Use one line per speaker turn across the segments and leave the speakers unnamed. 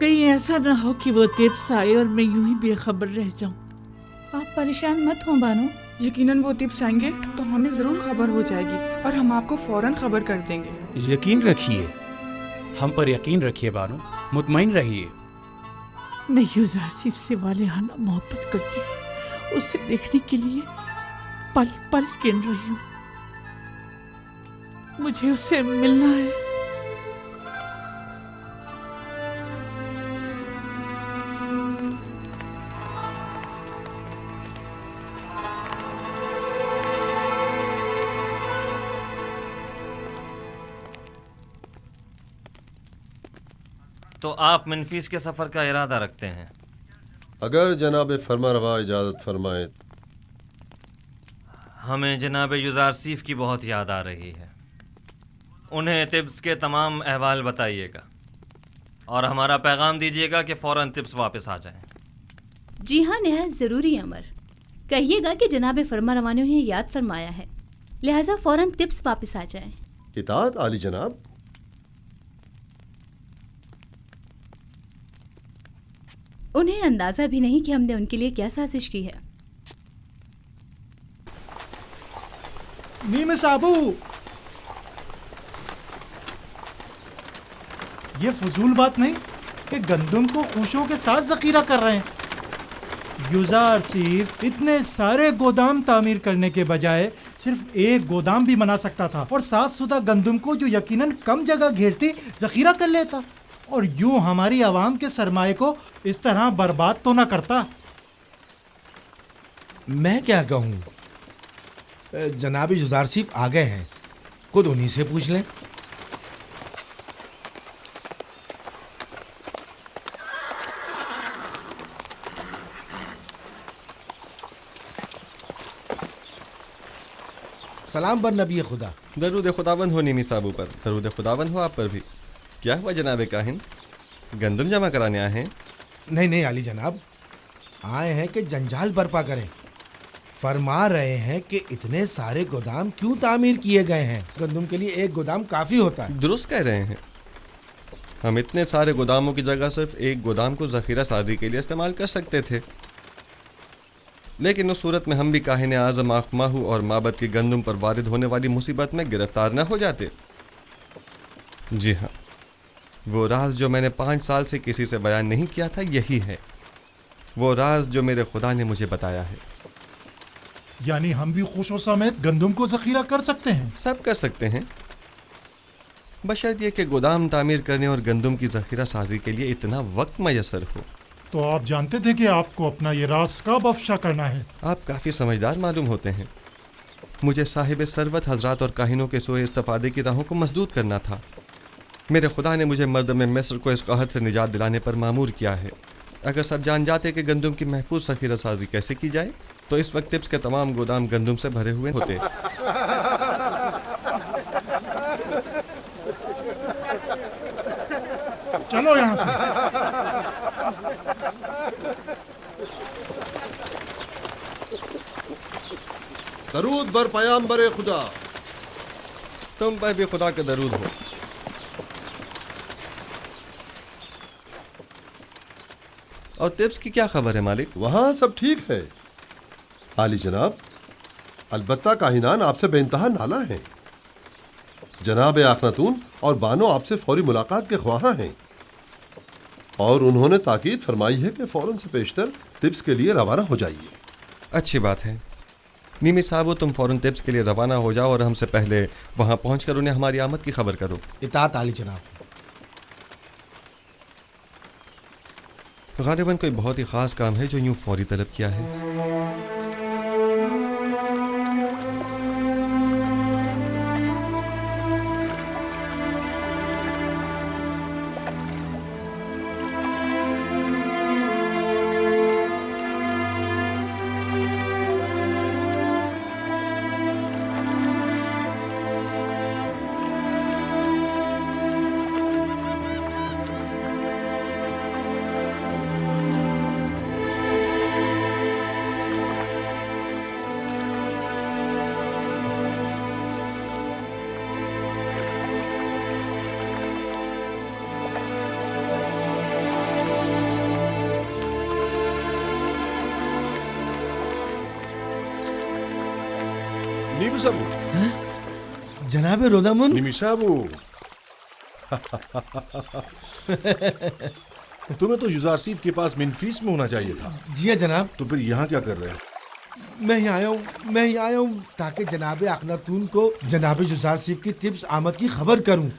कहीं ऐसा ना हो कि वो टिप्स आए और मैं यूं ही बेखबर रह जाऊं।
आप परेशान मत हो बानो।
यकीनन वो टिप्स आएंगे तो हमें जरूर खबर हो जाएगी और हम आपको फौरन खबर कर देंगे।
यकीन रखिए।
हम पर यकीन रखिए बानो, मुतमईन रहिए।
मैं यूज़ आसिफ से वालिहाना मोहब्बत करती हूँ। उसे देखने के लिए पल पल गिन रही हूँ। मुझे उससे मिलना है।
तो आप मनफीस के सफ़र का इरादा रखते हैं?
अगर जनाब फरमारवा इजाज़त फरमाए।
हमें जनाब युज़ारसीफ की बहुत याद आ रही है। उन्हें तिब्स के तमाम अहवाल बताइएगा और हमारा पैगाम दीजिएगा कि फ़ौरन तिब्स वापस आ जाएं।
जी हाँ, नहायत ज़रूरी अमर। कहिएगा कि जनाब फरमारवा ने उन्हें याद फरमाया है, लिहाजा फ़ौरन तिब्स वापस आ जाएं।
इताअत आली जनाब।
उन्हें अंदाज़ा भी नहीं कि हमने उनके लिए क्या साजिश की है।
नीम साबू, ये फजूल बात नहीं कि गंदम को खुशियों के साथ जखीरा कर रहे हैं। युजार सिर्फ इतने सारे गोदाम तामीर करने के बजाय सिर्फ एक गोदाम भी बना सकता था और साफ सुथरा गंदम को जो यकीनन कम जगह घेरती जखीरा कर लेता और यूं हमारी आवाम के सरमाए को इस तरह बर्बाद तो ना करता।
मैं क्या कहूँ, जनाब युजारसीफ आ गए हैं, खुद उन्हीं से पूछ लें। सलाम बर नबी खुदा।
दरूद खुदावन हो नीमी साबू पर, दरूद खुदावन हो आप पर भी। क्या हुआ जनाब काहिन, गंदम जमा कराने आए हैं?
नहीं आली जनाब, आए हैं कि जंजाल बर्पा करें। फरमा रहे हैं कि इतने सारे गोदाम क्यों तामीर किए गए हैं, गंदम के लिए एक गोदाम काफ़ी होता है।
दुरुस्त कह रहे हैं। हम इतने सारे गोदामों की जगह सिर्फ एक गोदाम को ज़ख़ीरा साजी के लिए इस्तेमाल कर सकते थे, लेकिन उस सूरत में हम भी काहिन आज़म आखमाहू और माबद की गंदम पर वारिद होने वाली मुसीबत में गिरफ्तार न हो जाते। जी हाँ, वो राज जो मैंने 5 साल से किसी से बयान नहीं किया था, यही है वो राज जो मेरे खुदा ने मुझे बताया है।
यानी हम भी खुशों समेत गंदम को जखीरा कर सकते हैं?
सब कर सकते हैं, बशर्त ये कि गोदाम तामीर करने और गंदम की ज़ख़ीरा साजी के लिए इतना वक्त मैसर हो।
तो आप जानते थे कि आपको अपना ये राज कब अफशा करना है?
आप काफ़ी समझदार मालूम होते हैं। मुझे साहिब सरवत हजरात और काहिनों के सोए इस्तफादे की राहों को मजदूद करना था। मेरे खुदा ने मुझे मर्द में मिस्र को इस कहत से निजात दिलाने पर मामूर किया है। अगर सब जान जाते कि गंदम की महफूज ज़ख़ीरा साजी कैसे की जाए तो इस वक्त तिब्स के तमाम गोदाम गंदम से भरे हुए होते।
चलो यहाँ से।
दरूद बर पयाम्बर खुदा। तुम पर भी खुदा का दरूद हो। और तिब्स की क्या खबर है मालिक?
वहाँ सब ठीक है आली जनाब, अलबत्ता काहिनान आपसे बेइंतहा नाला हैं। जनाब आखनातून और बानो आपसे फौरी मुलाकात के ख्वाहां हैं और उन्होंने ताकीद फरमाई है कि फ़ौरन से पेशतर तिब्स के लिए रवाना हो जाइए।
अच्छी बात है। नीमी साहब, तुम फ़ौरन तिब्स के लिए रवाना हो जाओ और हमसे पहले वहाँ पहुँचकर उन्हें हमारी आमद की खबर करो।
इताअत आली जनाब।
गालिबन कोई बहुत ही ख़ास काम है जो यूँ फौरी तलब किया है।
Nimisabou.
जनाब रोदामुन।
Nimisabou. तुम्हें तो युजारसीफ के पास मिनफीस में होना चाहिए था।
जी हाँ जनाब।
तो फिर यहाँ क्या कर रहे हैं?
मैं यहाँ आया हूँ ताकि जनाब अखनातून को जनाब युजारसीफ की तिब्स आमद की खबर करूँ।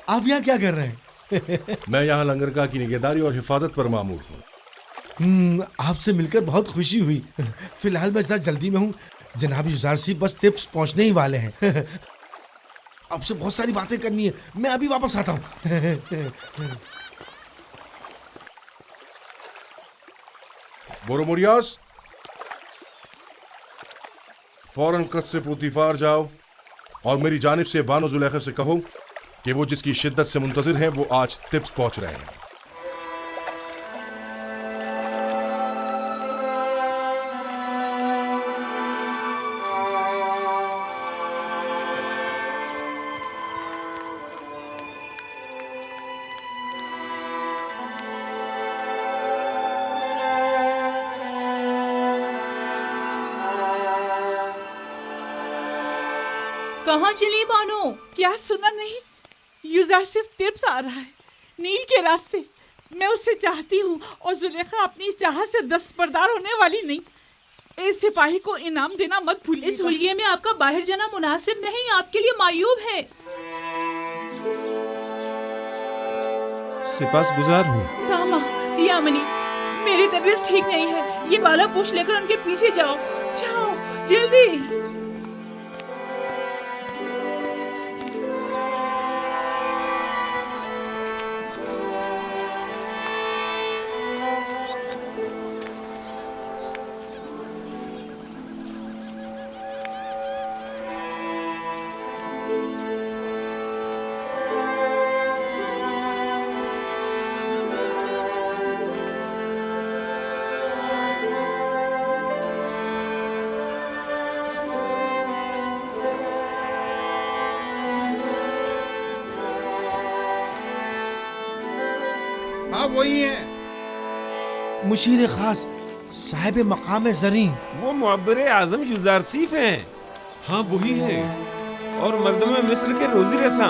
आप यहाँ क्या कर रहे हैं?
मैं यहाँ लंगरगाह की निगहदारी और हिफाजत पर मामूर हूँ।
आपसे मिलकर बहुत खुशी हुई। फिलहाल मैं जरा जल्दी में हूँ। जनाब युजारसीफ बस तिब्स पहुँचने ही वाले हैं। आपसे बहुत सारी बातें करनी है। मैं अभी वापस आता हूँ।
बोरोमोरियास, फौरन कस्र पुतिफार जाओ और मेरी जानिब से बानो जुलेखा से कहो कि वो जिसकी शिद्दत से मुंतजिर हैं वो आज तिब्स पहुंच रहे हैं।
कहाँ चली बानो? क्या सुना नहीं? युजारसीफ तिब्स आ रहा है नील के रास्ते। मैं उसे चाहती हूँ और जुलेखा अपनी चाहत से दस्तबरदार होने वाली नहीं। इस सिपाही को इनाम देना मत भूलिए।
इस हुलिये में आपका बाहर जाना मुनासिब नहीं, आपके लिए मायूब है।
सिपास गुजार हूँ।
तामा, यामनी, मेरी तबीयत ठीक नहीं है। ये बाला पूछ लेकर उनके पीछे जाओ। जाओ जल्दी।
वही है
मुशीर खास साहिब मकाम जरी।
वो मुअब्बर आजम युजारसीफ हैं। हाँ वही है, और मर्दम मिस्र के रोजी रसा।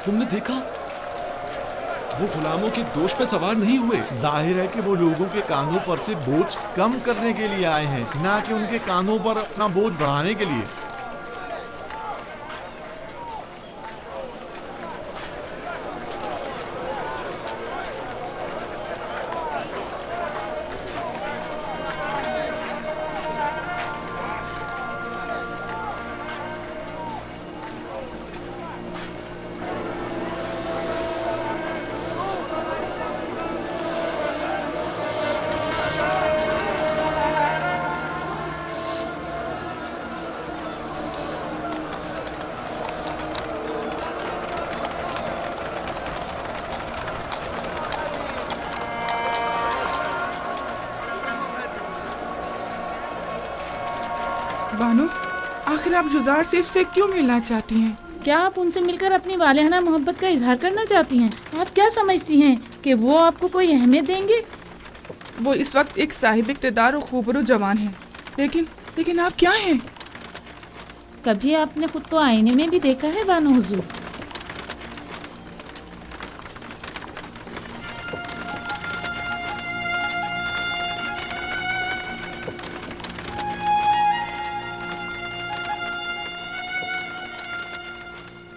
तुमने देखा? वो गुलामों के दोष पे सवार नहीं हुए।
जाहिर है कि वो लोगों के कानों पर से बोझ कम करने के लिए आए हैं, ना कि उनके कानों पर अपना बोझ बढ़ाने के लिए।
बानो, आखिर आप जुजारसीफ से क्यों मिलना चाहती हैं?
क्या आप उनसे मिलकर अपनी वालिहाना मोहब्बत का इजहार करना चाहती हैं? आप क्या समझती हैं कि वो आपको कोई अहमियत देंगे?
वो इस वक्त एक साहिब इक़्तिदार और खूबरू जवान है, लेकिन आप क्या हैं?
कभी आपने खुद को आईने में भी देखा है बानो हुजूर?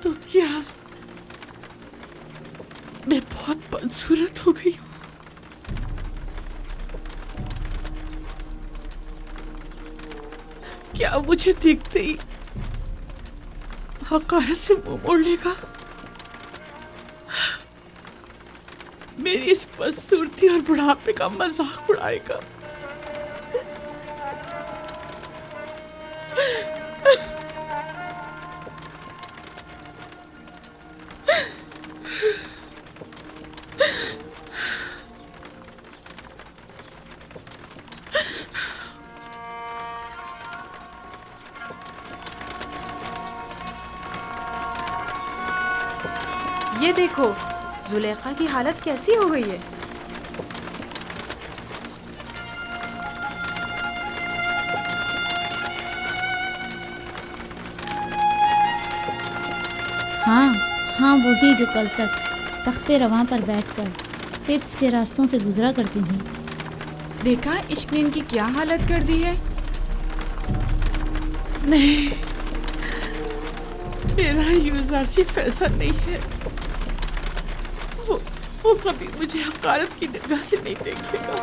तो क्या मैं बहुत बदसूरत हो गई हूँ? क्या मुझे देखते ही हकारत से मुंह मोड़ लेगा? मेरी इस बदसूरती और बुढ़ापे का मजाक उड़ाएगा?
ये देखो, जुलेखा की हालत कैसी हो गई है।
हाँ वही जो कल तक तख्ते रवां पर बैठकर टिप्स के रास्तों से गुजरा करती थी।
देखा इश्क ने इनकी क्या हालत कर दी है।
नहीं, मेरा यूजर सिर्फ ऐसा नहीं है। वो कभी मुझे हकारत की निगाह से नहीं देखेगा।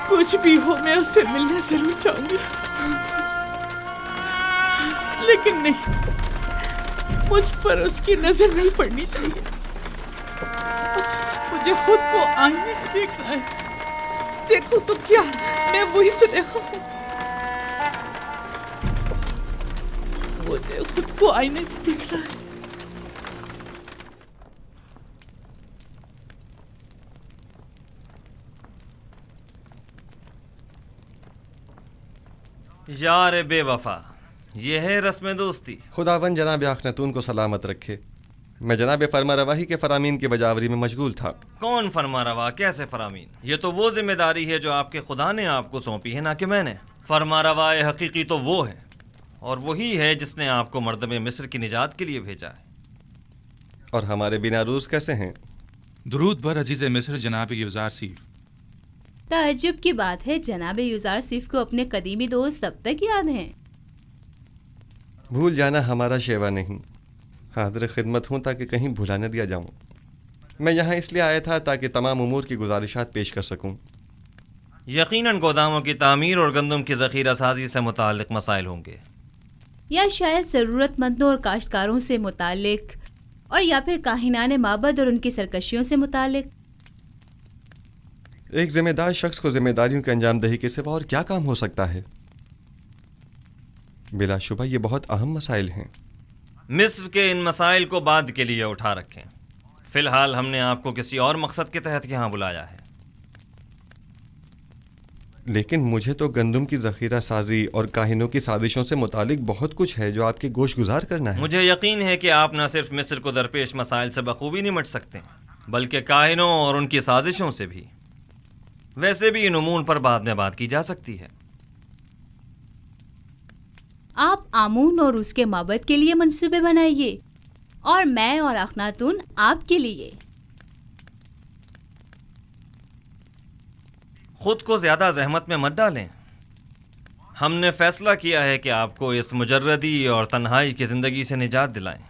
कुछ भी हो, मैं उससे मिलने जरूर जाऊंगी, लेकिन नहीं, मुझ पर उसकी नजर नहीं पड़नी चाहिए। मुझे खुद को आईने में देखना है। देखो तो क्या मैं वही सुलेखा हूँ? मुझे खुद को आईने में देखना है।
यार बेवफा, ये है रस्म दोस्ती।
खुदावन जनाब आखनतून को सलामत रखे। मैं जनाब फरमा रवाही के फरामीन की बजावरी में मशगूल था।
कौन फरमा रवा, कैसे फरामीन? ये तो वो जिम्मेदारी है जो आपके खुदा ने आपको सौंपी है, ना कि मैंने। फरमा रवा हकीकी तो वो है, और वही है जिसने आपको मर्दम मिस्र की निजात के लिए भेजा है।
और हमारे बिना रूज कैसे हैं?
दुरूद बर अजीज़ मिस्र जनाब यूज़ार सीफ।
ताज्जुब की बात है, जनाब यूज़ार सीफ को अपने कदीमी दोस्त तब तक याद हैं।
भूल जाना हमारा शेवा नहीं, हाजिर खिदमत हूँ ताकि कहीं भुला न दिया जाऊँ। मैं यहाँ इसलिए आया था ताकि तमाम उमूर की गुजारिशात पेश कर सकूँ।
यकीनन गोदामों की तामीर और गंदम की ज़ख़ीरा साजी से मुताल्लिक़ मसाइल होंगे,
या शायद ज़रूरतमंदों और काश्तकारों से मुताल्लिक, और या फिर काहिनाने माबद और उनकी सरकशियों से मुताल्लिक।
एक जिम्मेदार शख्स को जिम्मेदारियों के अंजाम दही के सिवा और क्या काम हो सकता है? बिलाशुबा ये बहुत अहम मसाइल हैं।
मिस्र के इन मसाइल को बाद के लिए उठा रखें। फ़िलहाल हमने आपको किसी और मकसद के तहत यहाँ बुलाया है।
लेकिन मुझे तो गंदम की ज़ख़ीरा साजी और काहिनों की साजिशों से मुतालिक बहुत कुछ है जो आपके गोश गुजार करना है।
मुझे यकीन है कि आप न सिर्फ मिस्र को दरपेश मसाइल से बखूबी निमट सकते हैं, बल्कि काहिनों और उनकी साजिशों से भी। वैसे भी इन उमूर पर बाद में बात की जा सकती है।
आप आमून और उसके माबद के लिए मंसूबे बनाइए, और मैं और अखनातून आपके लिए।
खुद को ज्यादा जहमत में मत डालें। हमने फैसला किया है कि आपको इस मुजर्रदी और तन्हाई की जिंदगी से निजात दिलाएं।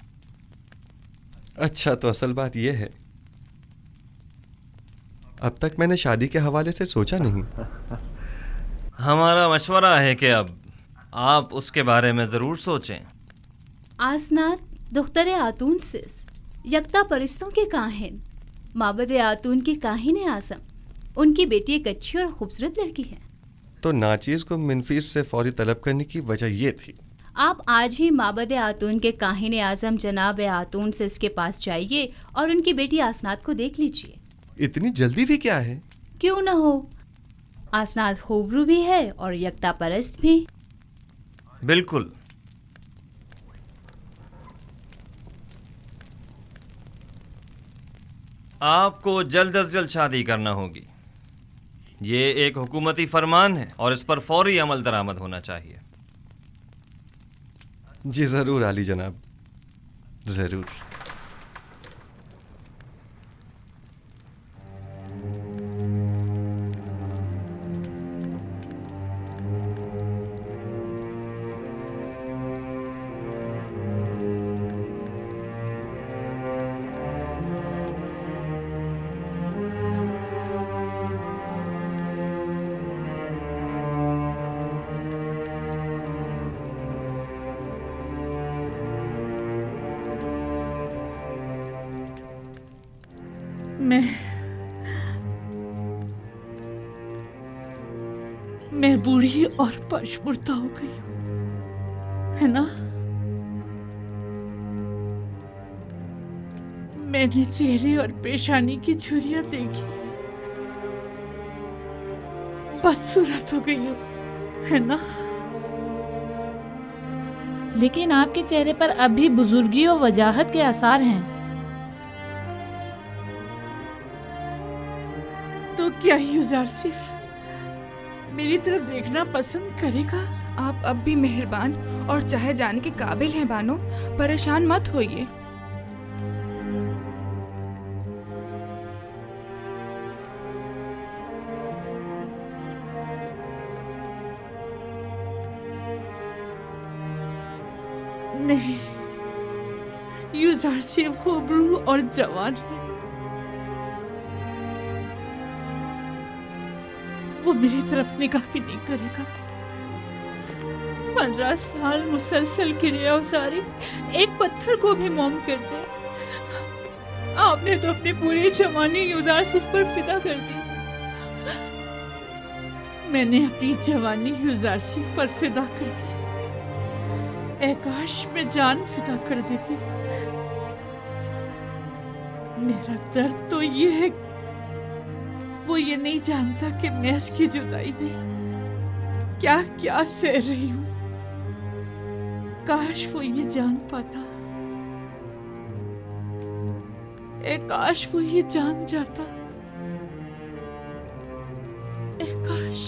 अच्छा, तो असल बात यह है, अब तक मैंने शादी के हवाले से सोचा नहीं।
हमारा मशवरा है कि अब आप उसके बारे में ज़रूर सोचें।
आसनात दुख्तरे आतून सिस, यकता परिस्तों के काहिन, माबद आतून के काहिन आज़म, उनकी बेटी एक अच्छी और खूबसूरत लड़की है।
तो नाचीज़ को मिनफीस से फौरी तलब करने की वजह ये थी।
आप आज ही माबद आतून के काहिन आज़म जनाब आतून सिस के पास जाइए और उनकी बेटी आसनात को देख लीजिए।
इतनी जल्दी भी क्या है?
क्यों न हो, आसनात खूबरू भी है और यकता परस्त भी।
बिल्कुल। आपको जल्द अज जल्द शादी करना होगी। ये एक हुकूमती फरमान है और इस पर फौरी अमल दरामद होना चाहिए।
जी ज़रूर आली जनाब, ज़रूर।
मैं बूढ़ी और पशमुर्दा हो गई हूं, है ना? मैंने चेहरे और पेशानी की झुर्रियां देखी, बदसूरत हो गई हूं, है ना?
लेकिन आपके चेहरे पर अब भी बुजुर्गी और वजाहत के आसार हैं।
तो क्या यूज़र सिर्फ मेरी तरफ देखना पसंद करेगा?
आप अब भी मेहरबान और चाहे जाने के काबिल हैं बानो, परेशान मत होइए।
नहीं, यूज़र सिर्फ खूबरू और जवान है। वो मेरी तरफ निगाह भी नहीं करेगा।
15 साल मुसलसल क्रिया उसारी एक पत्थर को भी मोम कर दे। आपने तो अपनी पूरी जवानी यूज़र सिर्फ पर फिदा कर दी।
मैंने अपनी जवानी यूज़र सिर्फ पर फिदा कर दी। काश में जान फिदा कर देती। मेरा दर्द तो ये है, वो ये नहीं जानता कि मैं इसकी जुदाई में क्या क्या सह रही हूं। काश वो ये जान पाता, काश वो ये जान जाता। काश।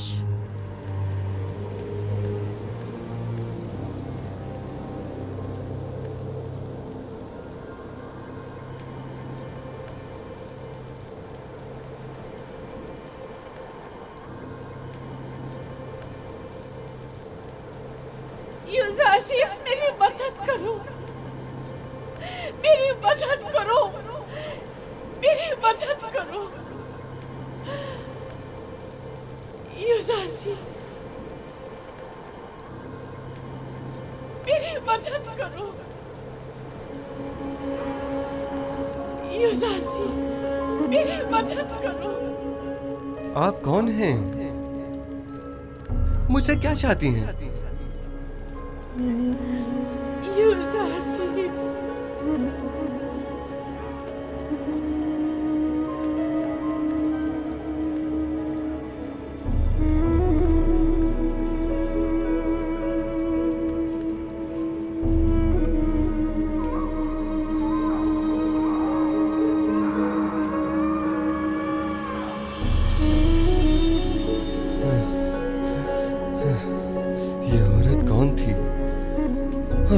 यूज़र सिर्फ मेरी मदद करो, मेरी मदद करो, मेरी मदद करो। यूज़र सिर्फ मेरी मदद करो। यूज़र सिर्फ मेरी मदद करो।
आप कौन हैं? मुझसे क्या चाहती हैं?
यूज़र सिर्फ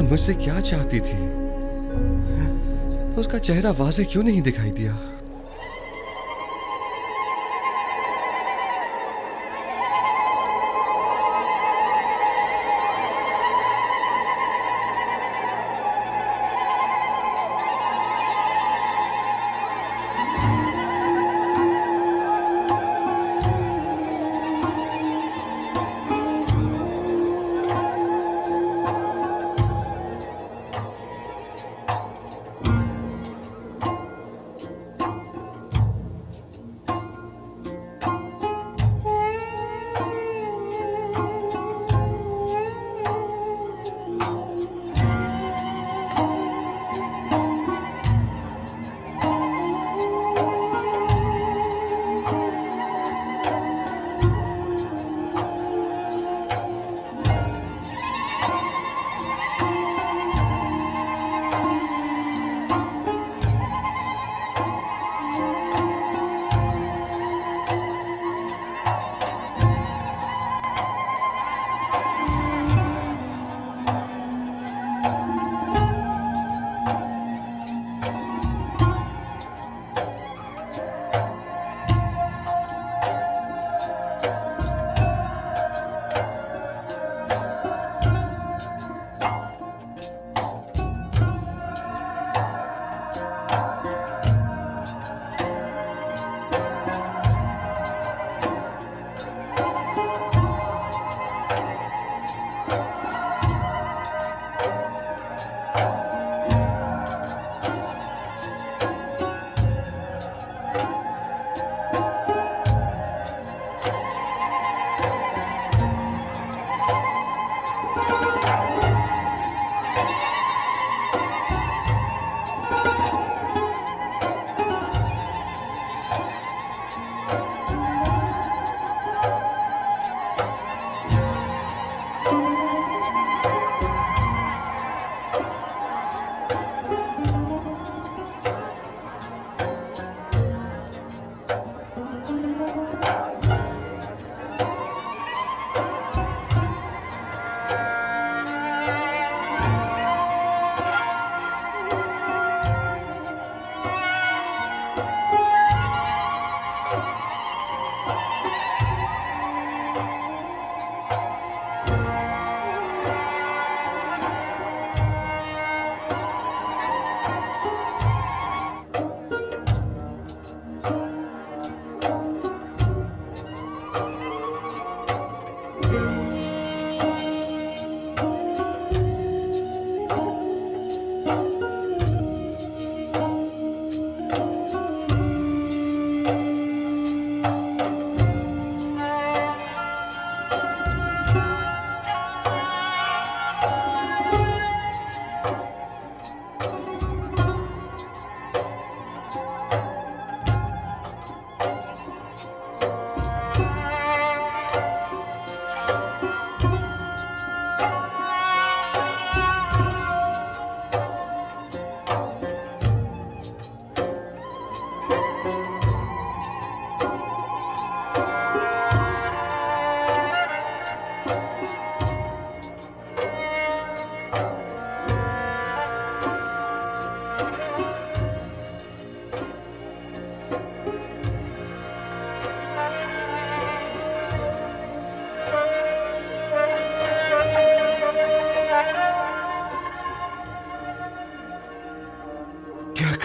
मुझसे क्या चाहती थी? उसका चेहरा वाज़े क्यों नहीं दिखाई दिया?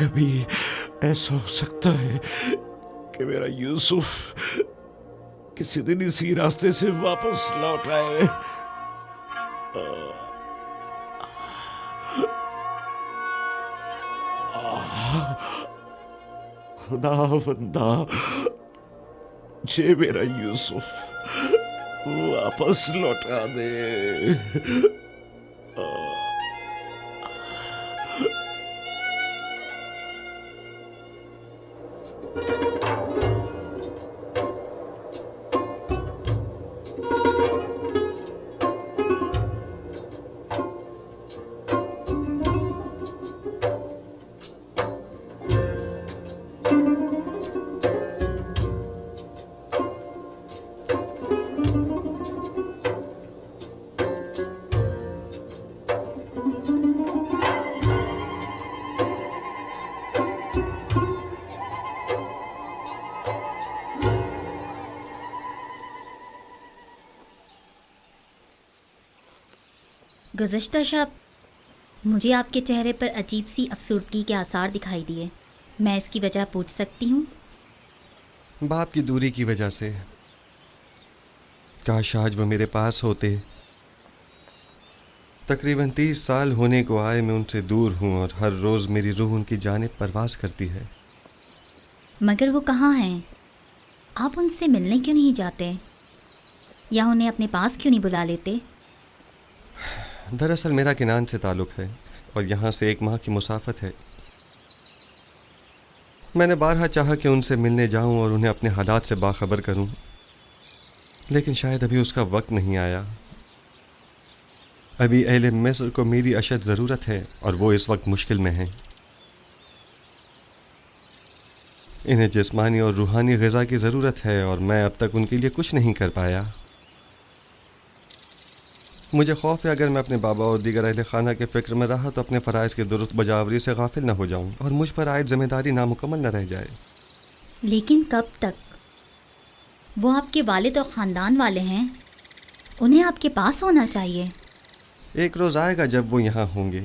कभी ऐसा हो सकता है कि मेरा यूसुफ किसी दिन इसी रास्ते से वापस लौट आए। खुदा बंदा मुझे मेरा यूसुफ वापस लौटा दे।
गुज़श्ता शब मुझे आपके चेहरे पर अजीब सी अफसुर्दगी के आसार दिखाई दिए। मैं इसकी वजह पूछ सकती हूँ?
बाप की दूरी की वजह से। काश आज वो मेरे पास होते। तकरीबन 30 साल होने को आए मैं उनसे दूर हूँ और हर रोज़ मेरी रूह उनकी जानिब परवाज़ करती है।
मगर वो कहाँ हैं? आप उनसे मिलने क्यों नहीं जाते या उन्हें अपने पास क्यों नहीं बुला लेते?
दरअसल मेरा किनान से ताल्लुक़ है और यहाँ से 1 माह की मुसाफत है। मैंने बारहा चाहा कि उनसे मिलने जाऊँ और उन्हें अपने हालात से बाखबर करूँ, लेकिन शायद अभी उसका वक्त नहीं आया। अभी अहले मिस्र को मेरी अशद ज़रूरत है और वो इस वक्त मुश्किल में हैं। इन्हें जिस्मानी और रूहानी ग़िज़ा की ज़रूरत है और मैं अब तक उनके लिए कुछ नहीं कर पाया। मुझे खौफ है अगर मैं अपने बाबा और दीगर अहले खाना के फ़िक्र में रहा तो अपने फ़राइज़ के दुरुस्त बजावरी से गाफिल न हो जाऊं और मुझ पर आयद ज़िम्मेदारी नामुकम्मल न रह जाए।
लेकिन कब तक? वो आपके वालिद और ख़ानदान वाले हैं, उन्हें आपके पास होना चाहिए।
एक रोज़ आएगा जब वो यहाँ होंगे,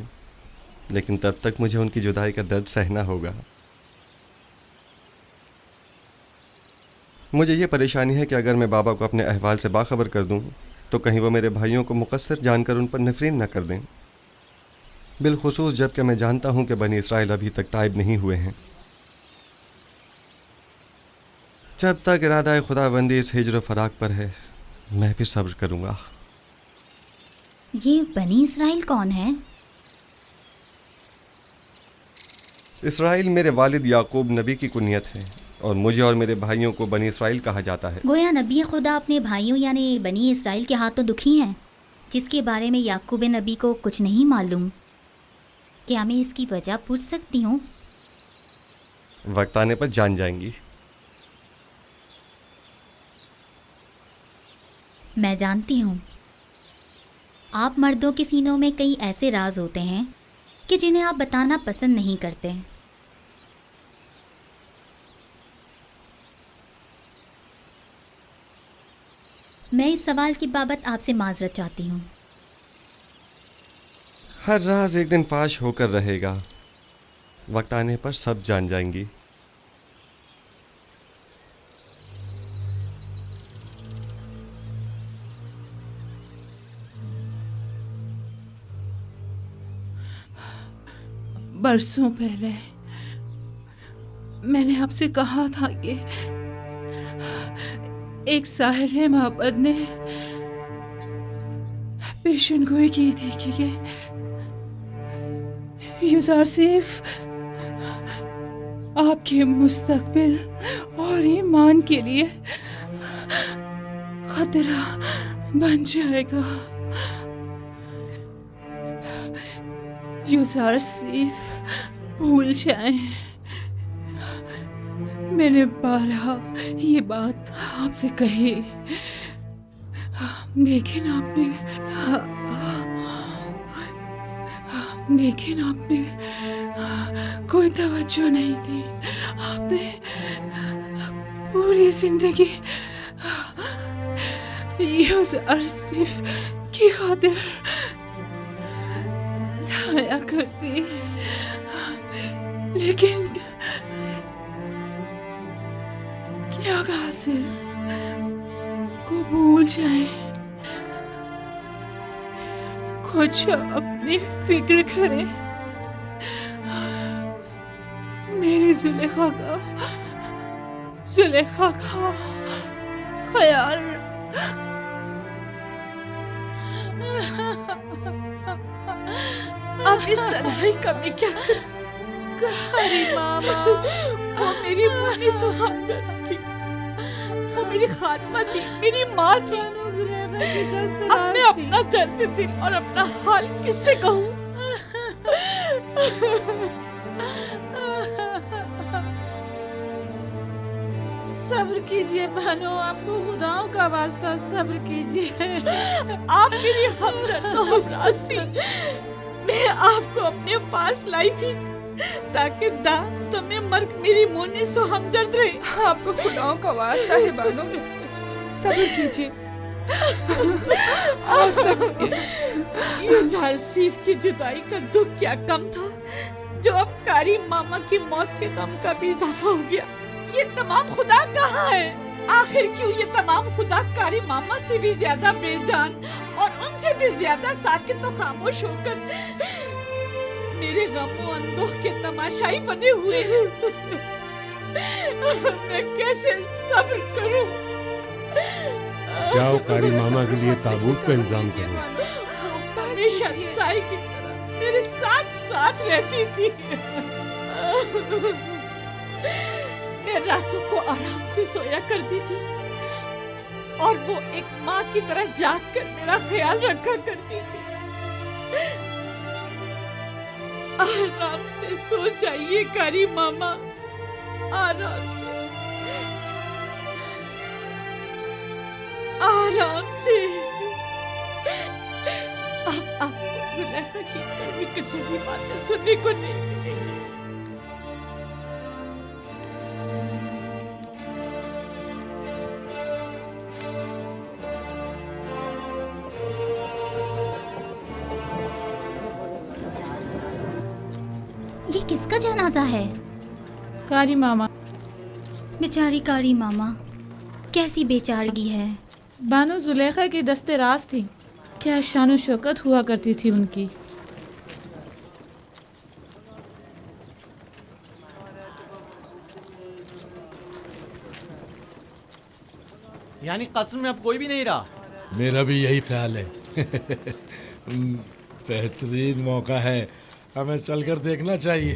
लेकिन तब तक मुझे उनकी जुदाई का दर्द सहना होगा। मुझे ये परेशानी है कि अगर मैं बाबा को अपने अहवाल से बाखबर कर दूँ तो कहीं वो मेरे भाइयों को मुकस्सर जानकर उन पर नफरीन न कर दें, बिलखुसूस जबकि मैं जानता हूँ कि बनी इसराइल अभी तक ताइब नहीं हुए हैं। जब तक इरादा खुदाबंदी इस हिज्र फराक पर है मैं भी सब्र करूँगा।
ये बनी इसराइल कौन है?
इसराइल मेरे वालिद याकूब नबी की कुनियत है और मुझे और मेरे भाइयों को बनी इसराइल कहा जाता है।
गोया नबी खुदा अपने भाइयों यानी बनी इसराइल के हाथों दुखी हैं, जिसके बारे में याकूब नबी को कुछ नहीं मालूम। क्या मैं इसकी वजह पूछ सकती हूँ?
वक्त आने पर जान जाएंगी।
मैं जानती हूँ आप मर्दों के सीनों में कई ऐसे राज होते हैं कि जिन्हें आप बताना पसंद नहीं करते। मैं इस सवाल की बाबत आपसे माजरत चाहती हूँ।
हर राज एक दिन फाश होकर रहेगा, वक्त आने पर सब जान जाएंगी।
बरसों पहले मैंने आपसे कहा था कि एक साहिर मोहब्बत ने पेशन गोई की थी कि यूसुफ आपके मुस्तकबिल और ईमान के लिए खतरा बन जाएगा। यूसुफ भूल जाएं, मैंने बारहा ये बात आपसे कही, लेकिन आपने कोई तवज्जो नहीं दी। आपने पूरी जिंदगी यूसुफ की खातिर जाया कर दी। लेकिन क्या कासिर को भूल जाए, कुछ अपनी फिक्र करे, मेरी जुलेखा का ख्याल।
अब इस तन्हाई का मैं क्या करूं? अरे मामा, वो मेरी मुन्नी सुहागन थी, वो मेरी खात्मा थी, मेरी माँ थी। अब मैं अपना दर्द दिल और अपना हाल किससे कहूँ?
सब्र कीजिए बहनों, आपको खुदाओं का वास्ता सब्र कीजिए।
आप मेरी हमदर्द तो हमराज थी। मैं आपको अपने पास लाई थी ताकि तुम्हें मर्ग मेरी मुन्नी सो हमदर्द रहे।
आपको खुदाओं का वास्ता है बानो, सब्र कीजिए।
यूसुफ की जुदाई का दुख क्या कम था, जो अब कारी मामा की मौत के गम का भी इजाफा हो गया। ये तमाम खुदा कहाँ है? आखिर क्यों ये तमाम खुदा कारी मामा से भी ज्यादा बेजान और उनसे भी ज्यादा साकित तो खामोश होकर मेरे गमों अंदोह के तमाशाई बने हुए हैं। मैं कैसे सब्र करूं?
जाओ कारी मामा के लिए ताबूत का इंतजाम करो।
हमेशा साई की तरह मेरे साथ साथ रहती थी। मैं रातों को आराम से सोया करती थी और वो एक माँ की तरह जाग कर मेरा ख्याल रखा करती थी। आराम से सो जाइए कारी मामा, आराम से, आराम से। अब आपको जुलेखा की कड़वी किसी भी बातें सुनने को नहीं मिलेगी।
ये किसका जनाजा है?
कारी मामा।
बेचारी कारी मामा, कैसी बेचारगी है।
बानो जुलेखा की दस्ते राज थी, क्या शान शौकत हुआ करती थी उनकी।
यानी कस्म में अब कोई भी नहीं रहा।
मेरा भी यही ख्याल है। बेहतरीन मौका है, हमें चलकर देखना चाहिए।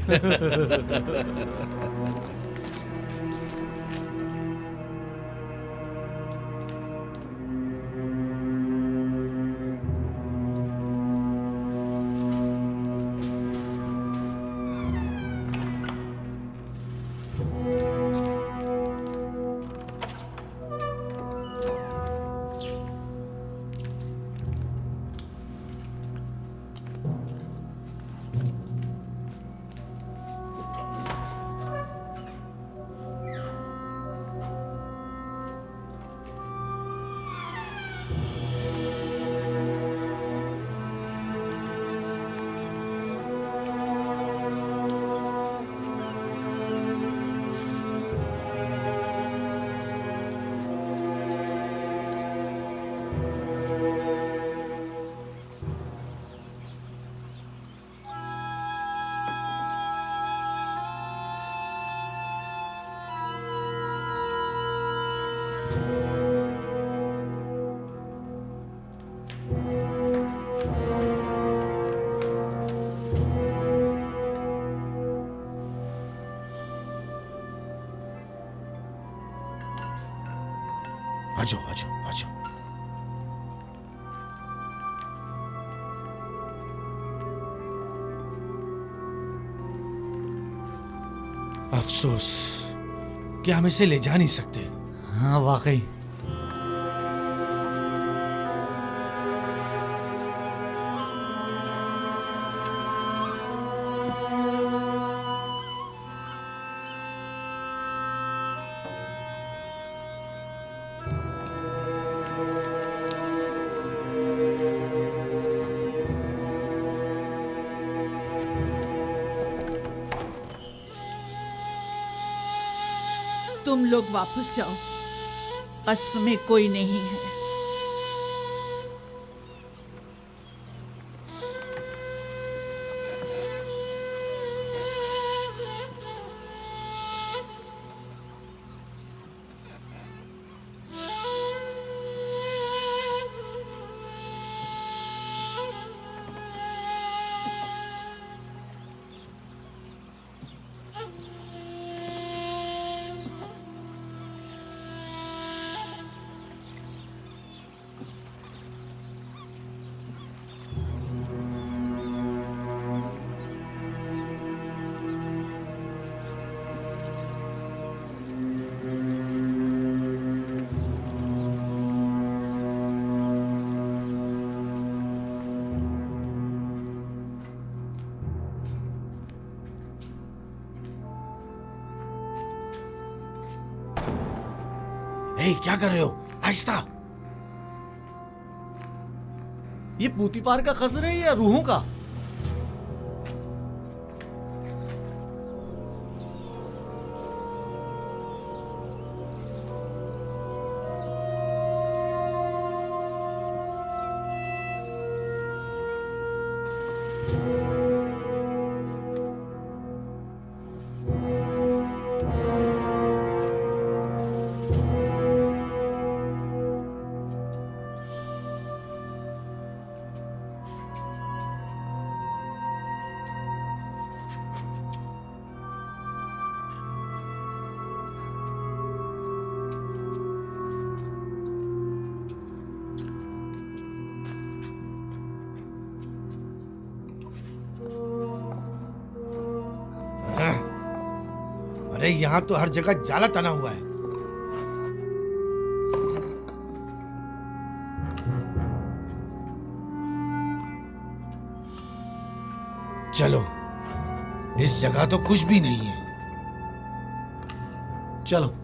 आजो आजो आजो।
अफसोस कि हम इसे ले जा नहीं सकते।
हाँ वाकई।
तुम लोग वापस जाओ, कसर में कोई नहीं है।
ए, क्या कर रहे हो? आहिस्ता।
ये पूतीफार का कसर है या रूहों का?
अरे यहाँ तो हर जगह जाला तना हुआ है। चलो, इस जगह तो कुछ भी नहीं है।
चलो।